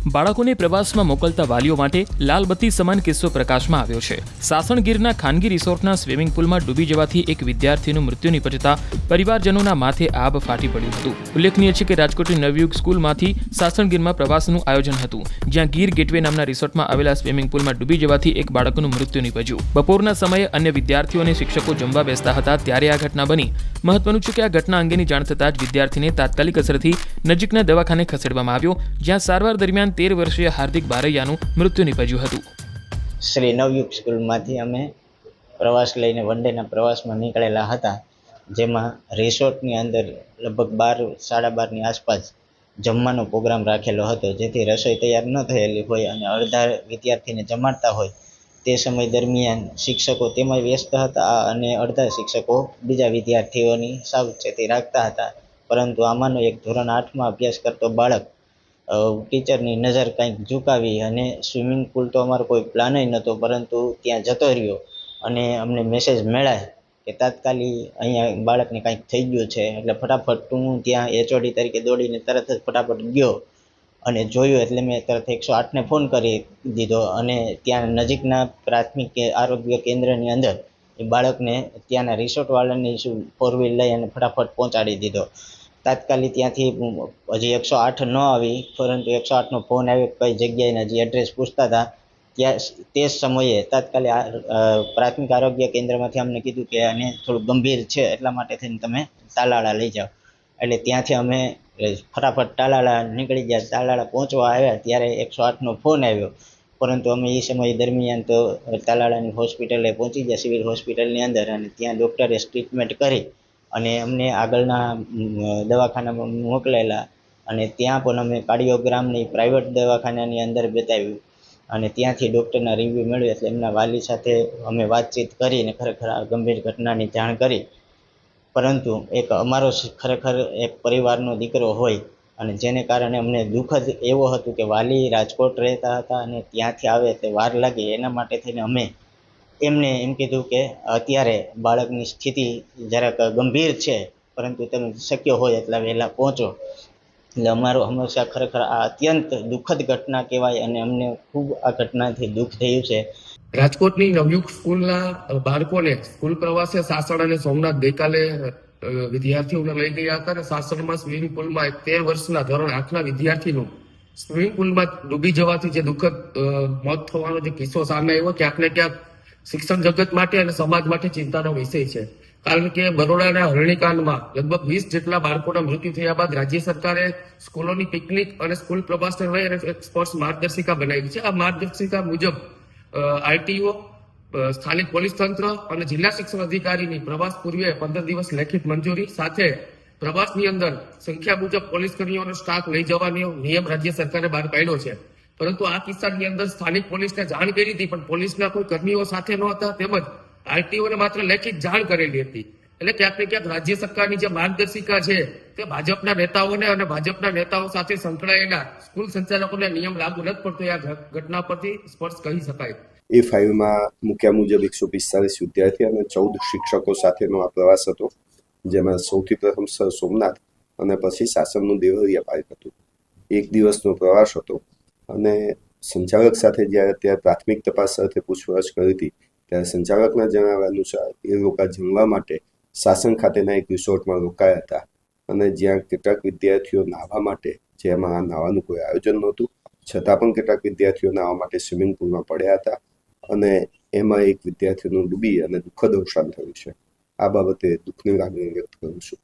બાળકોને પ્રવાસમાં મોકલતા વાલીઓ માટે લાલબત્તી સમાન કિસ્સો પ્રકાશમાં આવ્યો છે। સાસણ ગીરના ખાનગી રિસોર્ટના સ્વિમિંગ પુલમાં ડૂબી જવાથી એક વિદ્યાર્થીનું મૃત્યુ નિપજતા પરિવારજનોના માથે આબ ફાટી પડ્યું હતું। ઉલ્લેખનીય છે કે રાજકોટની નવયુગ સ્કૂલમાંથી સાસણ ગીરમાં પ્રવાસનું આયોજન હતું, જ્યાં ગીર ગેટવે નામના રિસોર્ટમાં આવેલા સ્વિમિંગ પુલમાં ડૂબી જવાથી એક બાળકનું મૃત્યુ નિપજ્યું। બપોરના સમયે અન્ય વિદ્યાર્થીઓ અને શિક્ષકો જમવા બેસતા હતા ત્યારે આ ઘટના બની। મહત્વનું છે કે આ ઘટના અંગેની જાણ થતાં જ વિદ્યાર્થીને તાત્કાલિક અસરથી નજીકના દવાખાને ખસેડવામાં આવ્યો, જ્યાં સારવાર દરમિયાન 13 વર્ષીય હાર્દિક બારૈયાનું મૃત્યુ નિપજ્યું હતું। શ્રી નવયુગ સ્કૂલમાંથી અમે પ્રવાસ લઈને વન ડેના પ્રવાસમાં નીકળેલા હતા, જેમાં રિસોર્ટની અંદર લગભગ 12-12:30ની આસપાસ જમવાનો પ્રોગ્રામ રાખેલો હતો, જેથી રસોઈ તૈયાર ન થયેલી હોય અને અડધા વિદ્યાર્થીને જમાડતા હોય તે સમય દરમિયાન શિક્ષકો તેમાં વ્યસ્ત હતા અને અડધા શિક્ષકો બીજા વિદ્યાર્થીઓની સાવચેતી રાખતા હતા। પરંતુ આમાંનો એક ધોરણ 8માં અભ્યાસ કરતો બાળક ટીચરની નજર કંઈક ઝુકાવી અને સ્વિમિંગ પુલ તો અમારો કોઈ પ્લાન જ નહોતો, પરંતુ ત્યાં જતો રહ્યો અને અમને મેસેજ મળ્યા કે તાત્કાલિક અહીંયા બાળકને કંઈક થઈ ગયું છે। એટલે ફટાફટ હું ત્યાં HOD તરીકે દોડીને તરત જ ફટાફટ ગયો અને જોયું, એટલે મેં તરત 108ને ફોન કરી દીધો અને ત્યાં નજીકના પ્રાથમિક આરોગ્ય કેન્દ્રની અંદર એ બાળકને ત્યાંના રિસોર્ટવાળાની 4 વ્હીલ લઈ અને ફટાફટ પહોંચાડી દીધો। તાત્કાલિક ત્યાંથી હજી 108 ન આવી, પરંતુ 108નો ફોન આવ્યો કઈ જગ્યાએ હજી એડ્રેસ પૂછતા હતા, ત્યાં તે સમયે તાત્કાલિક પ્રાથમિક આરોગ્ય કેન્દ્રમાંથી અમને કીધું કે આને થોડું ગંભીર છે, એટલા માટે થઈને તમે તાલાળા લઈ જાઓ। એટલે ત્યાંથી અમે ફટાફટ તાલાળા નીકળી ગયા। તાલાળા પહોંચવા આવ્યા ત્યારે 108નો ફોન આવ્યો, પરંતુ અમે એ સમય દરમિયાન તો તાલાળાની હોસ્પિટલે પહોંચી ગયા, સિવિલ હોસ્પિટલની અંદર, અને ત્યાં ડૉક્ટરે ટ્રીટમેન્ટ કરી અને અમને આગળના દવાખાનામાં મોકલેલા અને ત્યાં પણ અમે કાર્ડિયોગ્રામની પ્રાઇવેટ દવાખાનાની અંદર બતાવ્યું અને ત્યાંથી ડૉક્ટરના રિવ્યૂ મેળવ્યા। એટલે એમના વાલી સાથે અમે વાતચીત કરીને ખરેખર આ ગંભીર ઘટનાની જાણ કરી, પરંતુ એક અમારો ખરેખર એક પરિવારનો દીકરો હોય અને જેને કારણે અમને દુઃખદ એવો હતું કે વાલી રાજકોટ રહેતા હતા અને ત્યાંથી આવે તે વાર લાગી, એના માટે થઈને અમે એમને એમ કીધું કે અત્યારે બાળકની સ્થિતિ જરાક ગંભીર છે, પરંતુ તમે શક્ય હોય એટલા વહેલા પહોંચો। એટલે અમારો હંમેશા ખરેખર આ અત્યંત દુઃખદ ઘટના કહેવાય અને અમને ખૂબ આ ઘટનાથી દુઃખ થયું છે। રાજકોટની નવયુગ સ્કૂલના બાળકોને સ્કૂલ પ્રવાસે સાસણ અને સોમનાથ ગઈકાલે વિદ્યાર્થીઓને લઈ ગયા હતા અને સાસણમાં સ્વિમિંગ પુલમાં 13 વર્ષના ધોરણ 8ના વિદ્યાર્થીનું સ્વિમિંગ પુલમાં ડૂબી જવાથી જે દુઃખદ મોત થવાનો જે કિસ્સો સામે આવ્યો, ક્યાંક ને ક્યાંક શિક્ષણ જગત માટે અને સમાજ માટે ચિંતાનો વિષય છે। કારણ કે બરોડાના હરણીકાંડમાં લગભગ 20 જેટલા બાળકોના મૃત્યુ થયા બાદ રાજ્ય સરકારે સ્કૂલોની પિકનિક અને સ્કૂલ પ્રવાસને લઈ અને એક સ્પષ્ટ માર્ગદર્શિકા બનાવી છે। આ માર્ગદર્શિકા મુજબ RTO, સ્થાનિક પોલીસ તંત્ર અને જિલ્લા શિક્ષણ અધિકારીની પ્રવાસ પૂર્વે 15 દિવસ લેખિત મંજૂરી સાથે પ્રવાસની અંદર સંખ્યા મુજબ પોલીસ કર્મીઓનો સ્ટાફ લઈ જવાનો નિયમ રાજ્ય સરકારે બહાર પાડ્યો છે। પરંતુ આ કિસ્સાની અંદર સ્થાનિક પોલીસને જાણ કરી હતી, પણ પોલીસના કોઈ કર્મીઓ સાથે નહોતા, તેમજ RTOને માત્ર લેખિત જાણ કરેલી હતી। એટલે ક્યાંક ને ક્યાંક રાજ્ય સરકારની જે માર્ગદર્શિકા છે તે ભાજપના નેતાઓને અને ભાજપના નેતાઓ સાથે સંકળાયેલા સ્કૂલ સંચાલકોને નિયમ લાગુ નથી પડતો, આ ઘટના પરથી સ્પષ્ટ કહી શકાય। A5માં મૂક્યા મુજબ 145 વિદ્યાર્થી અને 14 શિક્ષકો સાથેનો આ પ્રવાસ હતો, જેમાં સૌથી પ્રથમ સોમનાથ અને પછી સાસણનું દેવરિયા પાર્ક હતું। એક દિવસનો પ્રવાસ હતો અને સંચાલક સાથે જ્યારે ત્યાં પ્રાથમિક તપાસ સાથે પૂછપરછ કરી હતી, ત્યારે સંચાલકના જણાવ્યા અનુસાર એ લોકો જમવા માટે સાસણ ખાતેના એક રિસોર્ટમાં રોકાયા હતા અને જ્યાં કેટલાક વિદ્યાર્થીઓ નાહવા માટે, જેમાં નાહવાનું કોઈ આયોજન નહોતું, છતાં પણ કેટલાક વિદ્યાર્થીઓ નાહવા માટે સ્વિમિંગ પુલમાં પડ્યા હતા અને એમાં એક વિદ્યાર્થીનું ડૂબી અને દુઃખદ અવસાન થયું છે। આ બાબતે દુઃખની લાગણી વ્યક્ત કરું છું।